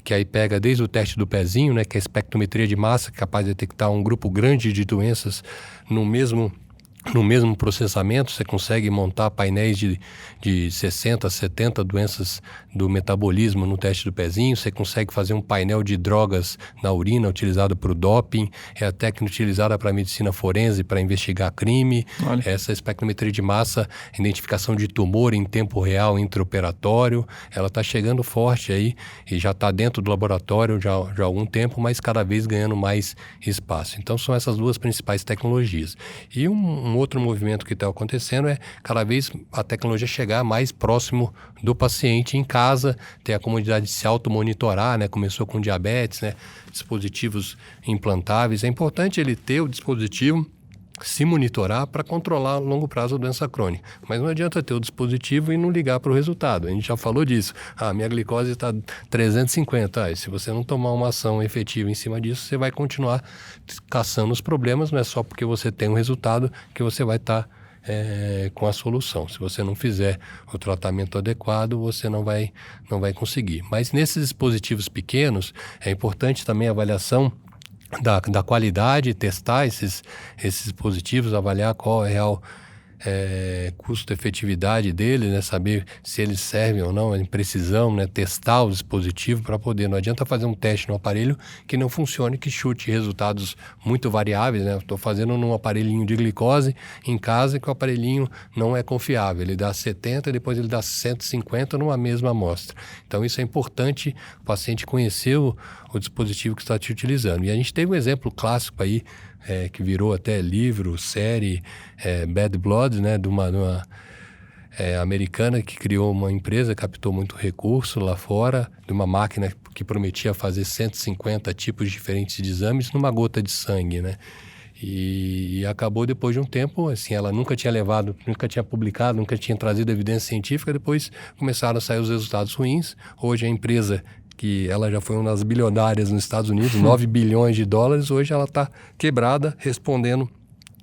que aí pega desde o teste do pezinho, né, que é a espectrometria de massa, capaz de detectar um grupo grande de doenças no mesmo processamento. Você consegue montar painéis de 60, 70 doenças do metabolismo no teste do pezinho. Você consegue fazer um painel de drogas na urina utilizado para o doping. É a técnica utilizada para a medicina forense para investigar crime. Olha. Essa espectrometria de massa, identificação de tumor em tempo real intraoperatório, ela está chegando forte aí e já está dentro do laboratório já há algum tempo, mas cada vez ganhando mais espaço. Então são essas duas principais tecnologias. E um outro movimento que está acontecendo é cada vez a tecnologia chegar mais próximo do paciente em casa, ter a comodidade de se automonitorar, né? Começou com diabetes, né? Dispositivos implantáveis. É importante ele ter o dispositivo, se monitorar para controlar a longo prazo a doença crônica. Mas não adianta ter o dispositivo e não ligar para o resultado. A gente já falou disso. Minha glicose está 350. E se você não tomar uma ação efetiva em cima disso, você vai continuar caçando os problemas. Não é só porque você tem um resultado que você vai estar com a solução. Se você não fizer o tratamento adequado, você não vai conseguir. Mas nesses dispositivos pequenos, é importante também a avaliação da qualidade, testar esses dispositivos, avaliar qual é a real custo-efetividade deles, né? Saber se eles servem ou não, em precisão, né? Testar o dispositivo para poder. Não adianta fazer um teste no aparelho que não funcione, que chute resultados muito variáveis, né? Estou fazendo num aparelhinho de glicose em casa que o aparelhinho não é confiável. Ele dá 70 e depois ele dá 150 numa mesma amostra. Então isso é importante o paciente conhecer o dispositivo que está te utilizando. E a gente teve um exemplo clássico aí, que virou até livro, série, Bad Blood, né, de uma americana que criou uma empresa, captou muito recurso lá fora, de uma máquina que prometia fazer 150 tipos diferentes de exames numa gota de sangue, né? E acabou depois de um tempo, assim, ela nunca tinha publicado, nunca tinha trazido evidência científica, depois começaram a sair os resultados ruins. Hoje a empresa, que ela já foi uma das bilionárias nos Estados Unidos, 9 bilhões de dólares, hoje ela está quebrada, respondendo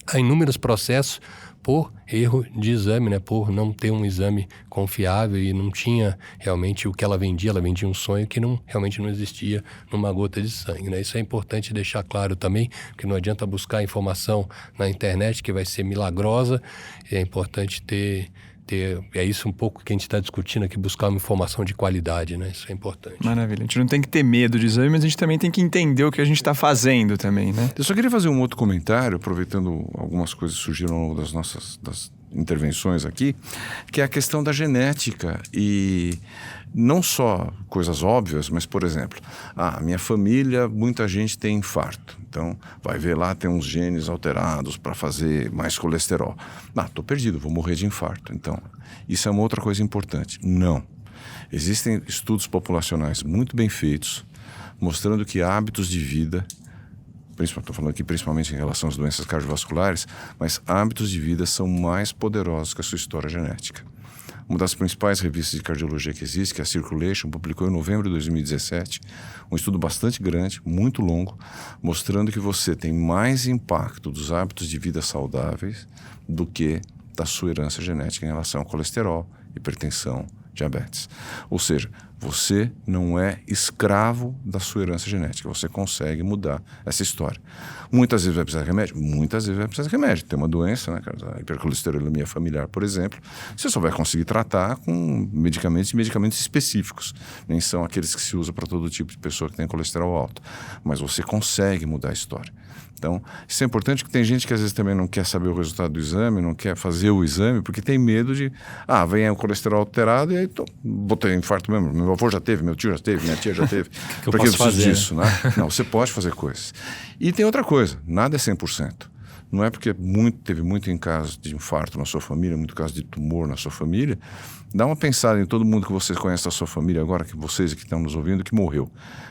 a inúmeros processos por erro de exame, né? Por não ter um exame confiável e não tinha realmente o que ela vendia um sonho que realmente não existia numa gota de sangue, né? Isso é importante deixar claro também, porque não adianta buscar informação na internet que vai ser milagrosa, é importante ter é isso um pouco que a gente está discutindo aqui, buscar uma informação de qualidade, né? Isso é importante. Maravilha. A gente não tem que ter medo de exame, mas a gente também tem que entender o que a gente está fazendo também, né? Eu só queria fazer um outro comentário, aproveitando algumas coisas que surgiram ao longo das intervenções aqui, que é a questão da genética e não só coisas óbvias, mas, por exemplo, minha família, muita gente tem infarto. Então, vai ver lá, tem uns genes alterados para fazer mais colesterol. Tô perdido, vou morrer de infarto. Então, isso é uma outra coisa importante. Não. Existem estudos populacionais muito bem feitos, mostrando que hábitos de vida, estou falando aqui principalmente em relação às doenças cardiovasculares, mas hábitos de vida são mais poderosos que a sua história genética. Uma das principais revistas de cardiologia que existe, que é a Circulation, publicou em novembro de 2017 um estudo bastante grande, muito longo, mostrando que você tem mais impacto dos hábitos de vida saudáveis do que da sua herança genética em relação ao colesterol, hipertensão, diabetes. Ou seja, você não é escravo da sua herança genética. Você consegue mudar essa história. Muitas vezes vai precisar de remédio? Muitas vezes vai precisar de remédio. Tem uma doença, né, a hipercolesterolemia familiar, por exemplo, você só vai conseguir tratar com medicamentos e medicamentos específicos. Nem são aqueles que se usam para todo tipo de pessoa que tem colesterol alto. Mas você consegue mudar a história. Então, isso é importante, porque tem gente que às vezes também não quer saber o resultado do exame, não quer fazer o exame, porque tem medo de, vem o colesterol alterado e aí vou ter infarto mesmo. Meu avô já teve, meu tio já teve, minha tia já teve. Para que eu preciso disso, né? Não, você pode fazer coisas. E tem outra coisa, nada é 100%. Não é porque teve muito caso de infarto na sua família, muito caso de tumor na sua família. Dá uma pensada em todo mundo que vocês conhecem da sua família agora, que vocês que estão nos ouvindo, que morreu.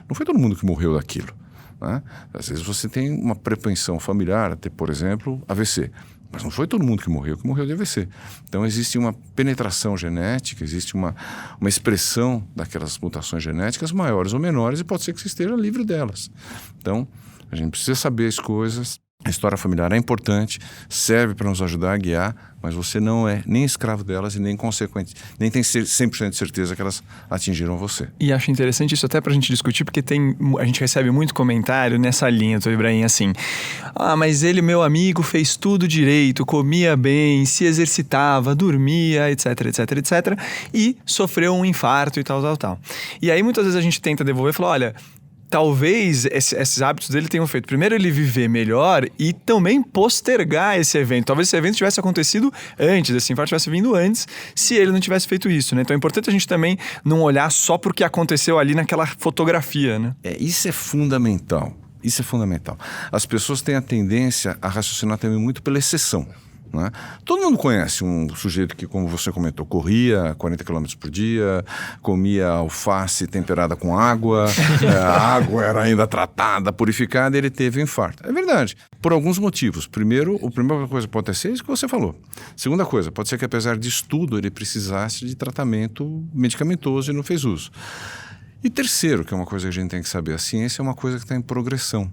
Não foi todo mundo que morreu daquilo. Né? Às vezes você tem uma propensão familiar a ter, por exemplo, AVC. Mas não foi todo mundo que morreu de AVC. Então existe uma penetração genética, existe uma expressão daquelas mutações genéticas maiores ou menores e pode ser que você esteja livre delas. Então a gente precisa saber as coisas. A história familiar é importante, serve para nos ajudar a guiar, mas você não é nem escravo delas e nem consequente, nem tem 100% de certeza que elas atingiram você. E acho interessante isso até para a gente discutir, porque a gente recebe muito comentário nessa linha, Dr. Ibrahim, assim, mas ele, meu amigo, fez tudo direito, comia bem, se exercitava, dormia, etc, etc, etc, e sofreu um infarto e tal. E aí muitas vezes a gente tenta devolver e falar, olha, talvez esses hábitos dele tenham feito, primeiro, ele viver melhor e também postergar esse evento. Talvez esse evento tivesse acontecido antes, esse infarto tivesse vindo antes, se ele não tivesse feito isso, né? Então é importante a gente também não olhar só pro que aconteceu ali naquela fotografia, né? Isso é fundamental. Isso é fundamental. As pessoas têm a tendência a raciocinar também muito pela exceção. Né? Todo mundo conhece um sujeito que, como você comentou, corria 40 km por dia, comia alface temperada com água, a água era ainda tratada, purificada, e ele teve um infarto. É verdade, por alguns motivos. Primeiro, a primeira coisa pode ser isso que você falou. Segunda coisa, pode ser que apesar de estudo ele precisasse de tratamento medicamentoso e não fez uso. E terceiro, que é uma coisa que a gente tem que saber, a ciência é uma coisa que está em progressão.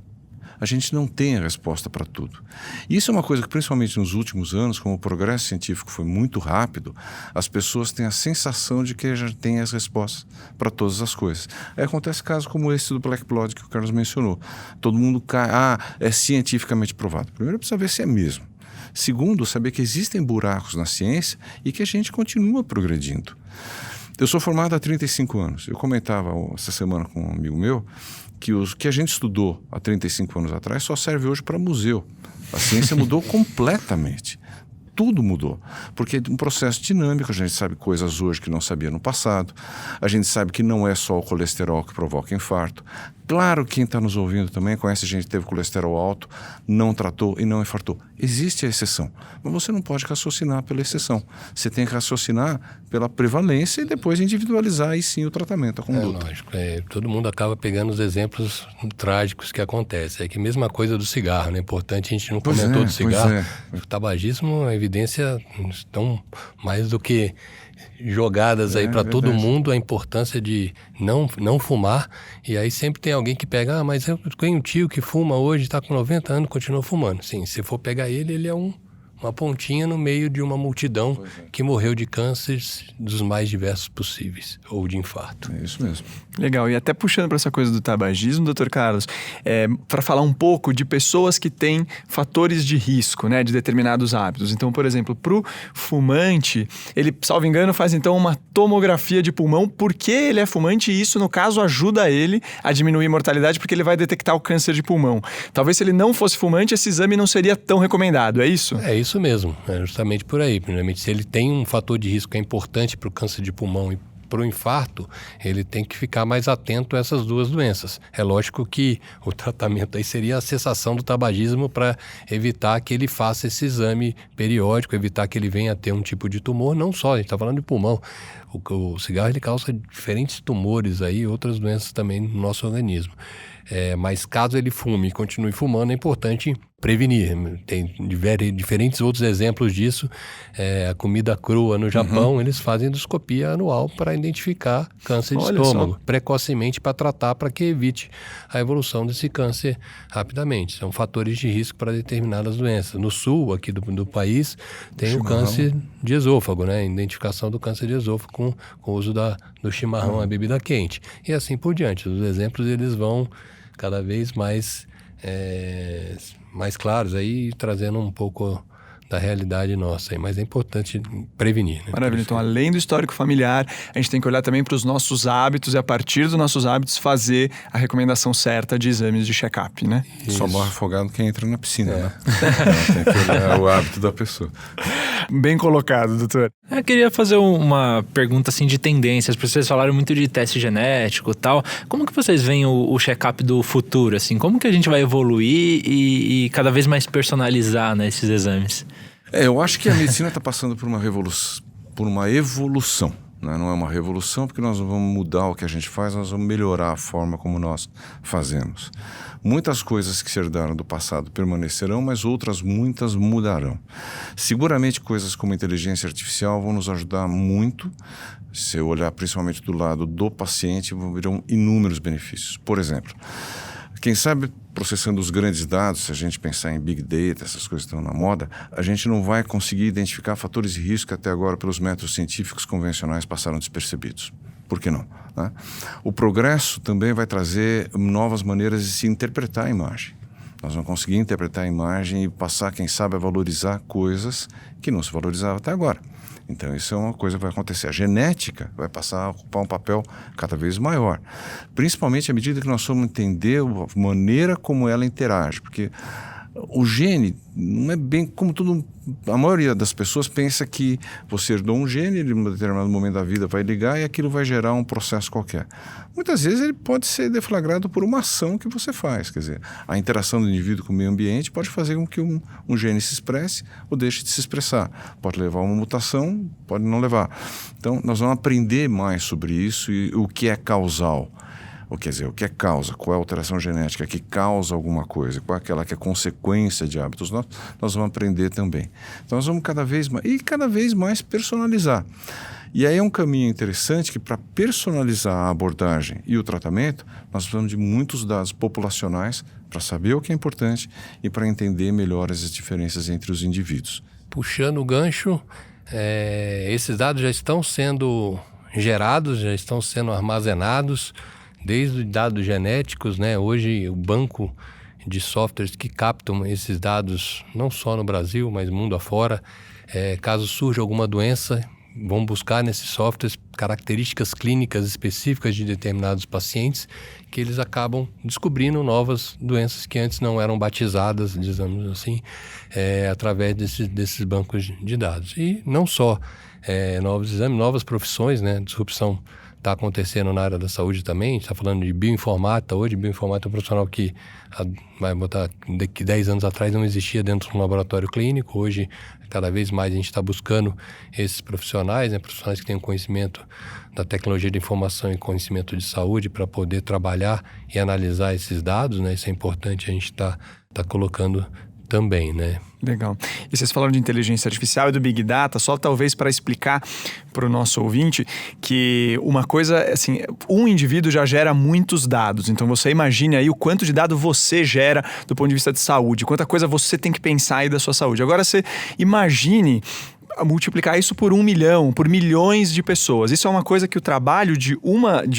A gente não tem a resposta para tudo. E isso é uma coisa que, principalmente nos últimos anos, como o progresso científico foi muito rápido, as pessoas têm a sensação de que já tem as respostas para todas as coisas. Aí acontece casos como esse do Black Blood que o Carlos mencionou. Todo mundo cai, é cientificamente provado. Primeiro, precisa ver se é mesmo. Segundo, saber que existem buracos na ciência e que a gente continua progredindo. Eu sou formado há 35 anos. Eu comentava essa semana com um amigo meu que o que a gente estudou há 35 anos atrás só serve hoje para museu. A ciência mudou completamente. Tudo mudou, porque é um processo dinâmico, a gente sabe coisas hoje que não sabia no passado, a gente sabe que não é só o colesterol que provoca infarto. Claro que quem está nos ouvindo também conhece gente que teve colesterol alto, não tratou e não infartou. Existe a exceção, mas você não pode raciocinar pela exceção. Você tem que raciocinar pela prevalência e depois individualizar aí sim o tratamento, a conduta. Lógico, todo mundo acaba pegando os exemplos trágicos que acontecem. É que mesma coisa do cigarro, né? Importante, a gente não comentou do cigarro. O tabagismo, a evidência estão mais do que jogadas aí para todo mundo, a importância de não fumar. E aí sempre tem alguém que pega, mas eu tenho um tio que fuma hoje, está com 90 anos, continua fumando. Sim, se for pegar ele é uma pontinha no meio de uma multidão que morreu de cânceres dos mais diversos possíveis, ou de infarto. É isso mesmo. Legal, e até puxando para essa coisa do tabagismo, doutor Carlos, para falar um pouco de pessoas que têm fatores de risco, né, de determinados hábitos. Então, por exemplo, para o fumante, ele, salvo engano, faz então uma tomografia de pulmão porque ele é fumante e isso, no caso, ajuda ele a diminuir a mortalidade porque ele vai detectar o câncer de pulmão. Talvez se ele não fosse fumante, esse exame não seria tão recomendado, é isso? É isso mesmo, é justamente por aí. Primeiramente, se ele tem um fator de risco que é importante para o câncer de pulmão e para o infarto, ele tem que ficar mais atento a essas duas doenças. É lógico que o tratamento aí seria a cessação do tabagismo para evitar que ele faça esse exame periódico, evitar que ele venha a ter um tipo de tumor, não só, a gente está falando de pulmão. O cigarro ele causa diferentes tumores aí, outras doenças também no nosso organismo. Mas caso ele fume e continue fumando, é importante prevenir. Tem diferentes outros exemplos disso. A comida crua no Japão, eles fazem endoscopia anual para identificar câncer de estômago, precocemente para tratar, para que evite a evolução desse câncer rapidamente. São fatores de risco para determinadas doenças. No sul, aqui do país, tem o câncer de esôfago, né? A identificação do câncer de esôfago com o uso do chimarrão, a bebida quente. E assim por diante. Os exemplos eles vão cada vez mais claros aí, trazendo um pouco da realidade nossa aí, mas é importante prevenir. Né? Maravilha. Então, além do histórico familiar, a gente tem que olhar também para os nossos hábitos e, a partir dos nossos hábitos, fazer a recomendação certa de exames de check-up, né? Isso. Só morre afogado quem entra na piscina, né? Tem que olhar o hábito da pessoa. Bem colocado, doutor. Eu queria fazer uma pergunta assim de tendências, porque vocês falaram muito de teste genético e tal. Como que vocês veem o check-up do futuro? Assim? Como que a gente vai evoluir e cada vez mais personalizar, né, esses exames? Eu acho que a medicina está passando por uma evolução. Né? Não é uma revolução, porque nós não vamos mudar o que a gente faz, nós vamos melhorar a forma como nós fazemos. Muitas coisas que se herdaram do passado permanecerão, mas outras muitas mudarão. Seguramente coisas como inteligência artificial vão nos ajudar muito. Se eu olhar principalmente do lado do paciente, virão inúmeros benefícios. Por exemplo, quem sabe processando os grandes dados, se a gente pensar em Big Data, essas coisas que estão na moda, a gente não vai conseguir identificar fatores de risco que até agora pelos métodos científicos convencionais passaram despercebidos. Por que não? Né? O progresso também vai trazer novas maneiras de se interpretar a imagem. Nós vamos conseguir interpretar a imagem e passar, quem sabe, a valorizar coisas que não se valorizavam até agora. Então, isso é uma coisa que vai acontecer. A genética vai passar a ocupar um papel cada vez maior. Principalmente à medida que nós vamos entender a maneira como ela interage. Porque o gene não é bem como tudo... A maioria das pessoas pensa que você herdou um gene, ele em um determinado momento da vida vai ligar e aquilo vai gerar um processo qualquer. Muitas vezes ele pode ser deflagrado por uma ação que você faz. Quer dizer, a interação do indivíduo com o meio ambiente pode fazer com que um gene se expresse ou deixe de se expressar. Pode levar a uma mutação, pode não levar. Então, nós vamos aprender mais sobre isso e o que é causal. Quer dizer, o que é causa, qual é a alteração genética que causa alguma coisa, qual é aquela que é consequência de hábitos, nós vamos aprender também. Então nós vamos cada vez mais personalizar. E aí é um caminho interessante que para personalizar a abordagem e o tratamento, nós precisamos de muitos dados populacionais para saber o que é importante e para entender melhor as diferenças entre os indivíduos. Puxando o gancho, esses dados já estão sendo gerados, já estão sendo armazenados, desde dados genéticos, né? Hoje o banco de softwares que captam esses dados, não só no Brasil, mas mundo afora, caso surja alguma doença, vão buscar nesses softwares características clínicas específicas de determinados pacientes, que eles acabam descobrindo novas doenças que antes não eram batizadas, dizemos assim, através desses bancos de dados. E não só novos exames, novas profissões, né? Disrupção está acontecendo na área da saúde também. A gente está falando de bioinformata hoje. Bioinformata é um profissional que, vai botar, daqui 10 anos atrás não existia dentro de um laboratório clínico. Hoje, cada vez mais a gente está buscando esses profissionais, né? Profissionais que tenham conhecimento da tecnologia de informação e conhecimento de saúde para poder trabalhar e analisar esses dados, né? Isso é importante a gente tá colocando também, né? Legal. E vocês falaram de inteligência artificial e do Big Data, só talvez para explicar para o nosso ouvinte que uma coisa, assim, um indivíduo já gera muitos dados. Então você imagine aí o quanto de dado você gera do ponto de vista de saúde, quanta coisa você tem que pensar aí da sua saúde. Agora você multiplicar isso por 1 milhão, por milhões de pessoas. Isso é uma coisa que o trabalho de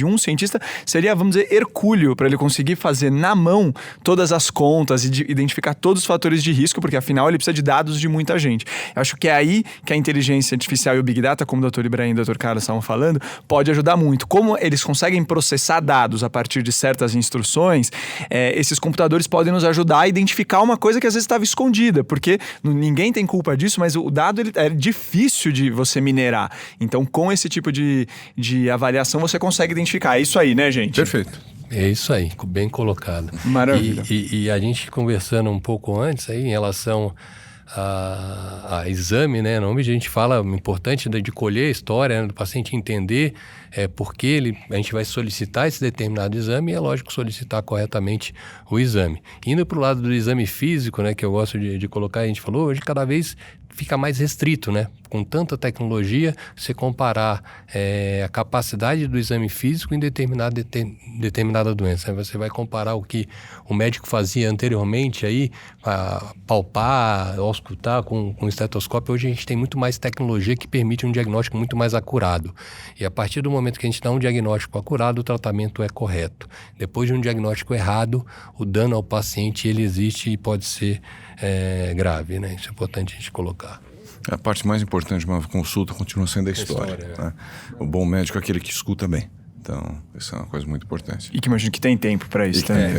um cientista seria, vamos dizer, hercúleo, para ele conseguir fazer na mão todas as contas e identificar todos os fatores de risco, porque afinal ele precisa de dados de muita gente. Eu acho que é aí que a inteligência artificial e o Big Data, como o Dr. Ibrahim e o Dr. Carlos estavam falando, pode ajudar muito. Como eles conseguem processar dados a partir de certas instruções, esses computadores podem nos ajudar a identificar uma coisa que às vezes estava escondida, porque ninguém tem culpa disso, mas o dado ele é difícil de você minerar. Então, com esse tipo de avaliação, você consegue identificar. É isso aí, né, gente? Perfeito. É isso aí, bem colocado. Maravilha. E a gente conversando um pouco antes aí em relação a exame, né? Normalmente a gente fala importante de colher a história, né, do paciente entender por que a gente vai solicitar esse determinado exame, e é lógico solicitar corretamente o exame. Indo para o lado do exame físico, né, que eu gosto de colocar, a gente falou, hoje cada vez fica mais restrito, né? Com tanta tecnologia, você comparar a capacidade do exame físico em determinada doença. Você vai comparar o que o médico fazia anteriormente aí, a palpar, auscultar com estetoscópio. Hoje a gente tem muito mais tecnologia que permite um diagnóstico muito mais acurado. E a partir do momento que a gente dá um diagnóstico acurado, o tratamento é correto. Depois de um diagnóstico errado, o dano ao paciente ele existe e pode ser grave, né? Isso é importante a gente colocar. A parte mais importante de uma consulta continua sendo a história. Né? O bom médico é aquele que escuta bem. Então, isso é uma coisa muito importante. E que imagino que tem tempo para isso também.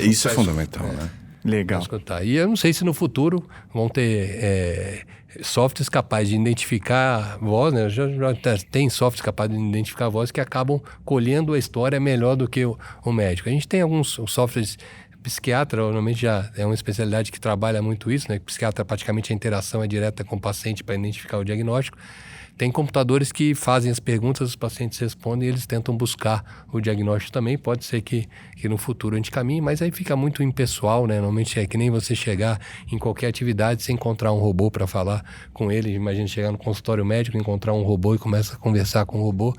Isso é fundamental, né? Legal. E eu não sei se no futuro vão ter softwares capazes de identificar voz, né? Já tem softwares capazes de identificar voz que acabam colhendo a história melhor do que o médico. A gente tem alguns softwares. Psiquiatra, normalmente já é uma especialidade que trabalha muito isso, né? Psiquiatra, praticamente a interação é direta com o paciente para identificar o diagnóstico. Tem computadores que fazem as perguntas, os pacientes respondem e eles tentam buscar o diagnóstico também. Pode ser que no futuro a gente caminhe, mas aí fica muito impessoal, né? Normalmente é que nem você chegar em qualquer atividade sem encontrar um robô para falar com ele. Imagina chegar no consultório médico, encontrar um robô e começa a conversar com o robô.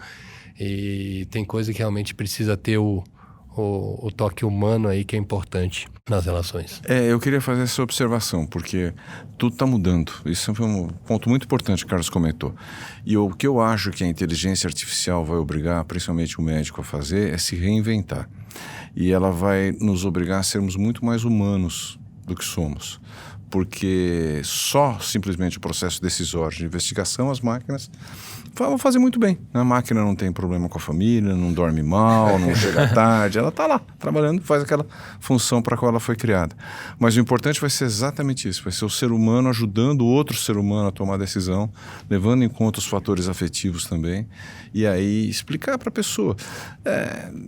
E tem coisa que realmente precisa ter o toque humano aí que é importante nas relações. Eu queria fazer essa observação, porque tudo está mudando. Isso foi um ponto muito importante que o Carlos comentou. E o que eu acho que a inteligência artificial vai obrigar, principalmente o médico, a fazer é se reinventar. E ela vai nos obrigar a sermos muito mais humanos do que somos. Porque só simplesmente o processo decisório de investigação, as máquinas vão fazer muito bem. A máquina não tem problema com a família, não dorme mal, não chega tarde, ela está lá trabalhando, faz aquela função para a qual ela foi criada. Mas o importante vai ser exatamente isso, vai ser o ser humano ajudando o outro ser humano a tomar decisão, levando em conta os fatores afetivos também, e aí explicar para a pessoa,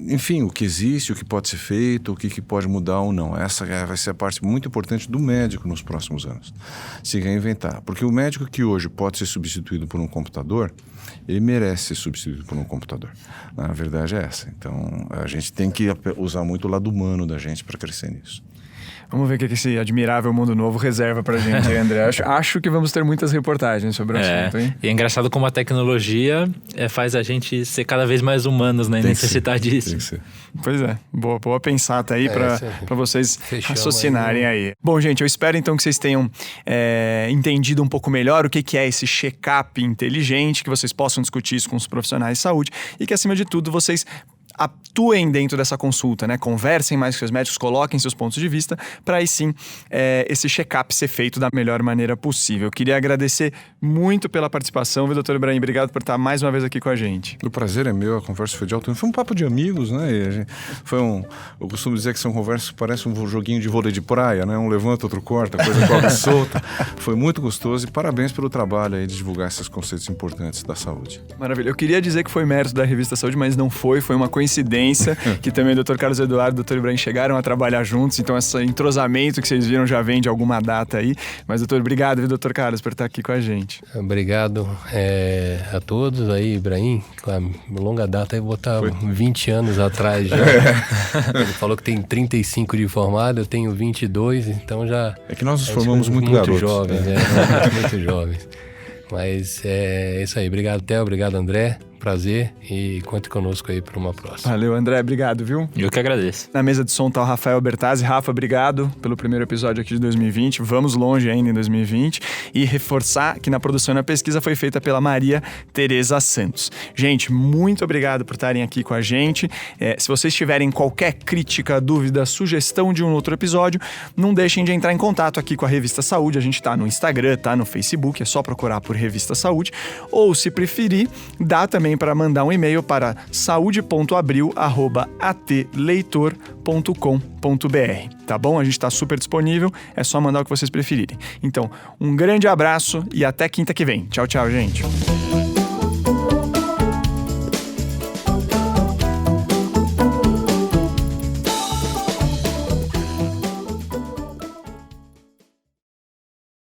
enfim, o que existe, o que pode ser feito, o que pode mudar ou não. Essa vai ser a parte muito importante do médico nos próximos anos, se reinventar. Porque o médico que hoje pode ser substituído por um computador, ele merece ser substituído por um computador. A verdade é essa. Então, a gente tem que usar muito o lado humano da gente para crescer nisso. Vamos ver o que esse admirável mundo novo reserva pra gente, André. Acho que vamos ter muitas reportagens sobre o assunto, hein? E é engraçado como a tecnologia faz a gente ser cada vez mais humanos, né? E necessitar disso. Tem que ser. Pois é. Boa pensata aí pra vocês raciocinarem aí. Bom, gente, eu espero então que vocês tenham entendido um pouco melhor o que é esse check-up inteligente, que vocês possam discutir isso com os profissionais de saúde e que, acima de tudo, vocês atuem dentro dessa consulta, né? Conversem mais com seus médicos, coloquem seus pontos de vista para aí sim esse check-up ser feito da melhor maneira possível. Eu queria agradecer muito pela participação, viu, doutor Ibrahim? Obrigado por estar mais uma vez aqui com a gente. O prazer é meu, a conversa foi de alto nível. Foi um papo de amigos, né? Eu costumo dizer que são conversas que parecem um joguinho de vôlei de praia, né? Um levanta, outro corta, coisa corre solta. Foi muito gostoso e parabéns pelo trabalho aí de divulgar esses conceitos importantes da saúde. Maravilha. Eu queria dizer que foi mérito da Revista Saúde, mas não foi uma coincidência que também o Dr. Carlos Eduardo e o Dr. Ibrahim chegaram a trabalhar juntos, então esse entrosamento que vocês viram já vem de alguma data aí. Mas, doutor, obrigado, viu, Dr. Carlos, por estar aqui com a gente. Obrigado a todos aí, Ibrahim, com a longa data, eu vou estar 20 anos atrás já. Ele falou que tem 35 de formado, eu tenho 22, então já... É que nós nos formamos muito garotos. Jovens, muito jovens. Mas é isso aí, obrigado, Theo, obrigado, André. Prazer e conte conosco aí para uma próxima. Valeu, André, obrigado, viu? Eu que agradeço. Na mesa de som tá o Rafael Bertazzi. Rafa, obrigado pelo primeiro episódio aqui de 2020. Vamos longe ainda em 2020. E reforçar que na produção e na pesquisa foi feita pela Maria Tereza Santos. Gente, muito obrigado por estarem aqui com a gente. Se vocês tiverem qualquer crítica, dúvida, sugestão de um outro episódio, não deixem de entrar em contato aqui com a Revista Saúde. A gente tá no Instagram, tá no Facebook, é só procurar por Revista Saúde. Ou, se preferir, dá também para mandar um e-mail para saude.abril@atleitor.com.br, tá bom? A gente está super disponível, é só mandar o que vocês preferirem. Então, um grande abraço e até quinta que vem. Tchau, tchau, gente.